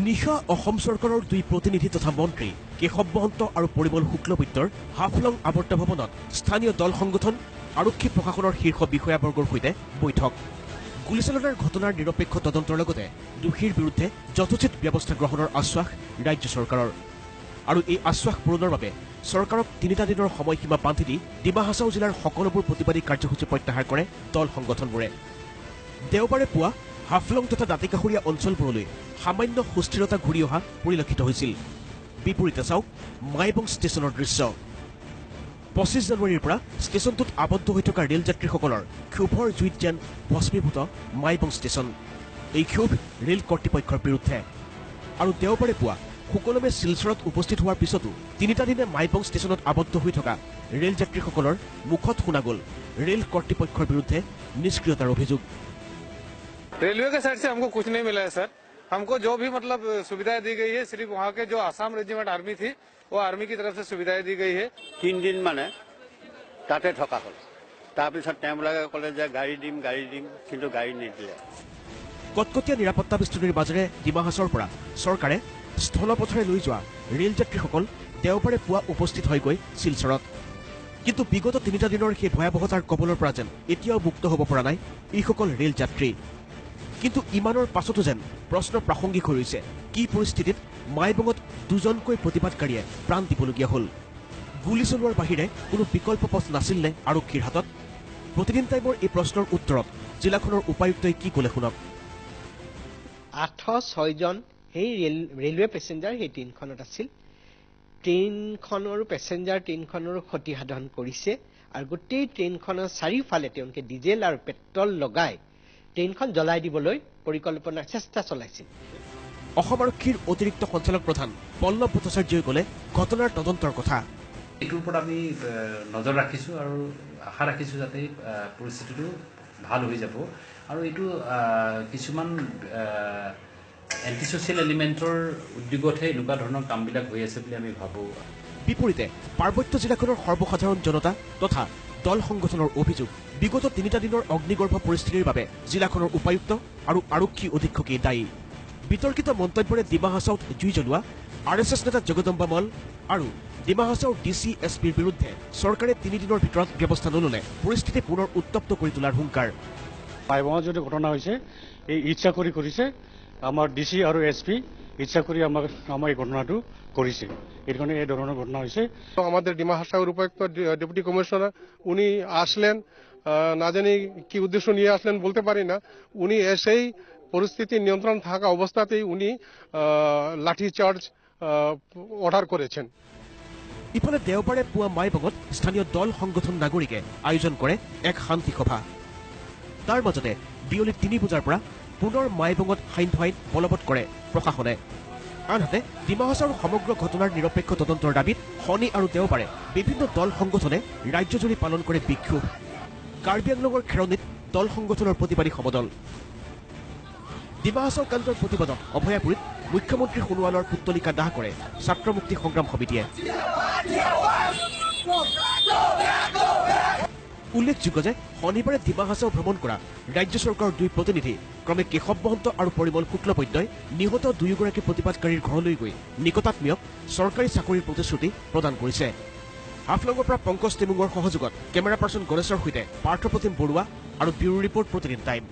নিশা অসম চৰকাৰৰ দুই প্ৰতিনিধি তথা মন্ত্ৰী কেশৱ মহন্ত আৰু পৰিমল শুক্লবৈদ্যৰ হাফলং আৱৰ্ত ভৱনত স্থানীয় দল সংগঠন আৰক্ষী প্ৰশাসনৰ শীৰ্ষ বিষয়াবৰ্গৰ সৈতে বৈঠক। গুলীচালনাৰ ঘটনাৰ নিৰপেক্ষ তদন্তৰ লগতে দোষীৰ বিৰুদ্ধে যথোচিত ব্যৱস্থা গ্ৰহণৰ আশ্বাস ৰাজ্য চৰকাৰৰ। আৰু এই আশ্বাস পূৰণৰ বাবে চৰকাৰক ৩টা দিনৰ সময়সীমা বান্ধি দি ডিমা হাছাও জিলাৰ সকলোবোৰ প্ৰতিবাদী কাৰ্যসূচী প্ৰত্যাহাৰ কৰে দল সংগঠনবোৰে। দেওবাৰে পুৱা হাফলং তথা দাঁতিকাষৰীয়া অঞ্চলবোৰলৈ সামান্য সুস্থিৰতা ঘূৰি অহা পৰিলক্ষিত হৈছিল। বিপৰীতে চাওক মাইবং ষ্টেচনৰ দৃশ্য। ২৫ জানুৱাৰীৰ পৰা ষ্টেচনটোত আবদ্ধ হৈ থকা ৰেল যাত্ৰীসকলৰ ক্ষোভৰ জুইত যেন ভস্মীভূত মাইবং ষ্টেচন। এই ক্ষোভ ৰেল কৰ্তৃপক্ষৰ বিৰুদ্ধে। আৰু দেওবাৰে পুৱা সুকলমে শিলচৰত উপস্থিত হোৱাৰ পিছতো ৩টা দিনে মাইবং ষ্টেচনত আবদ্ধ হৈ থকা ৰেল যাত্ৰীসকলৰ মুখত শুনা গ'ল ৰেল কৰ্তৃপক্ষৰ বিৰুদ্ধে নিষ্ক্ৰিয়তাৰ অভিযোগ। रेलवे के साइड से हमको कुछ नहीं मिला है सर। हमको जो भी मतलब सुविधाएं दी गई है सिर्फ वहाँ के जो आसाम रेजिमेंट आर्मी थी वो आर्मी की तरफ से सुविधाएं दी गई है। 3 दिन माने ताते ठका हल तारपिছত তেওঁলোকে ক'লে যে গাড়ী দিম কিন্তু গাড়ী নিদিলে। কটকটীয়া নিৰাপত্তা বেষ্টনীৰ মাজেৰে ডিমা হাছাওৰ পৰা চৰকাৰে স্থলপথেৰে লৈ যোৱা ৰেল যাত্ৰীসকল দেওবাৰে পুৱা উপস্থিত হৈ গৈ শিলচৰত। কিন্তু বিগত 3টা দিনৰ সেই ভয়াৱহতাৰ কবলৰ পৰা যেন এতিয়াও মুক্ত হ'ব পৰা নাই এইসকল ৰেল যাত্ৰী। কিন্তু ইমানৰ পাছতো যেন প্ৰশ্ন প্ৰাসংগিক হৈ ৰৈছে কি পৰিস্থিতিত মাইবঙত দুজনকৈ প্ৰতিবাদকাৰীয়ে প্ৰাণ দিবলগীয়া হ'ল। গুলী চলোৱাৰ বাহিৰে কোনো বিকল্প পথ নাছিল নে আৰক্ষীৰ হাতত? প্ৰতিদিন টাইমৰ এই প্ৰশ্নৰ উত্তৰত জিলাখনৰ উপায়ুক্তই কি ক'লে শুনক। 806জন সেই ৰেলৱে পেছেঞ্জাৰ সেই ট্ৰেইনখনত আছিল। ট্ৰেইনখনৰ পেছেঞ্জাৰ ট্ৰেইনখনৰ ক্ষতি সাধন কৰিছে আৰু গোটেই ট্ৰেইনখনৰ চাৰিওফালে তেওঁলোকে ডিজেল আৰু পেট্ৰল লগাই ট্ৰেইনখন জ্বলাই দিবলৈ পৰিকল্পনাৰ চেষ্টা চলাইছিল। অসম আৰক্ষীৰ অতিৰিক্ত সঞ্চালক প্ৰধান পল্লৱ ভট্টাচাৰ্যই ক'লে ঘটনাৰ তদন্তৰ কথা। এইটোৰ ওপৰত আমি নজৰ ৰাখিছোঁ আৰু আশা ৰাখিছোঁ যাতে পৰিস্থিতিটো ভাল হৈ যাব আৰু এইটো কিছুমান এণ্টি ছ'চিয়েল এলিমেণ্টৰ উদ্যোগতহে এনেকুৱা ধৰণৰ কামবিলাক হৈ আছে বুলি আমি ভাবোঁ। বিপৰীতে পাৰ্বত্য জিলাখনৰ সৰ্বসাধাৰণ জনতা তথা দল সংগঠনৰ অভিযোগ বিগত 3টা দিনৰ অগ্নিগৰ্ভ পৰিস্থিতিৰ বাবে জিলাখনৰ উপায়ুক্ত আৰু আৰক্ষী অধীক্ষকেই দায়ী। বিতৰ্কিত মন্তব্যৰে ডিমা হাছাওত জুই জ্বলোৱা RSS নেতা জগদম্বা মল আৰু ডিমা হাছাওৰ DC SPৰ বিৰুদ্ধে চৰকাৰে 3 দিনৰ ভিতৰত ব্যৱস্থা নল'লে পৰিস্থিতি পুনৰ উত্তপ্ত কৰি তোলাৰ হুংকাৰ। মাইবঙত যদি ঘটনা হৈছে এই ইচ্ছা কৰি কৰিছে আমাৰ DC আৰু SP ইচ্ছা কৰি আমাৰ এই ঘটনাটো কৰিছে। এর কারণে এই ধরনের ঘটনা হয়েছে। আমাদের ডিমা হাছাওর উপায়ুক্ত ডেপুটি কমিশনার উনি আসলেন, না জানি কি উদ্দেশ্য নিয়ে আসলেন বলতে পারি না। উনি এসেই পরিস্থিতি নিয়ন্ত্রণ থাকা অবস্থাতেই উনি লাঠি চার্জ অর্ডার করেছেন। ইফালে দেওবাৰে পুৱা মাইবঙত স্থানীয় দল সংগঠন নাগৰিকে আয়োজন কৰে এক শান্তি সভা। তাৰ মাজতে বিয়লি 3 বজাৰ পৰা পুনৰ মাইবঙত সান্ধ্য আইন বলবৎ কৰে প্ৰশাসনে। আনহাতে ডিমা হাছাওৰ সমগ্ৰ ঘটনাৰ নিৰপেক্ষ তদন্তৰ দাবীত শনি আৰু দেওবাৰে বিভিন্ন দল সংগঠনে ৰাজ্যজুৰি পালন কৰে বিক্ষোভ। কাৰ্বি আংলঙৰ খেৰণিত দল সংগঠনৰ প্ৰতিবাদী সমদল। ডিমা হাছাও কাণ্ডৰ প্ৰতিবাদত অভয়াপুৰীত মুখ্যমন্ত্ৰী সোণোৱালৰ পুতলিকা দাহ কৰে ছাত্ৰ মুক্তি সংগ্ৰাম সমিতিয়ে। উল্লেখযোগ্য যে শনিবাৰে ডিমা হাছাও ভ্ৰমণ কৰা ৰাজ্য চৰকাৰৰ 2 প্ৰতিনিধি ক্ৰমে কেশৱ মহন্ত আৰু পৰিমল শুক্লবৈদ্যই নিহত 2গৰাকী প্ৰতিবাদকাৰীৰ ঘৰলৈ গৈ নিকটাত্মীয়ক চৰকাৰী চাকৰিৰ প্ৰতিশ্ৰুতি প্ৰদান কৰিছে। হাফলঙৰ পৰা পংকজ টেমুঙৰ সহযোগত কেমেৰা পাৰ্চন গণেশৰ সৈতে পাৰ্থপ্ৰতিম বৰুৱা আৰু ব্যুৰো ৰিপৰ্ট প্ৰতিদিন টাইম।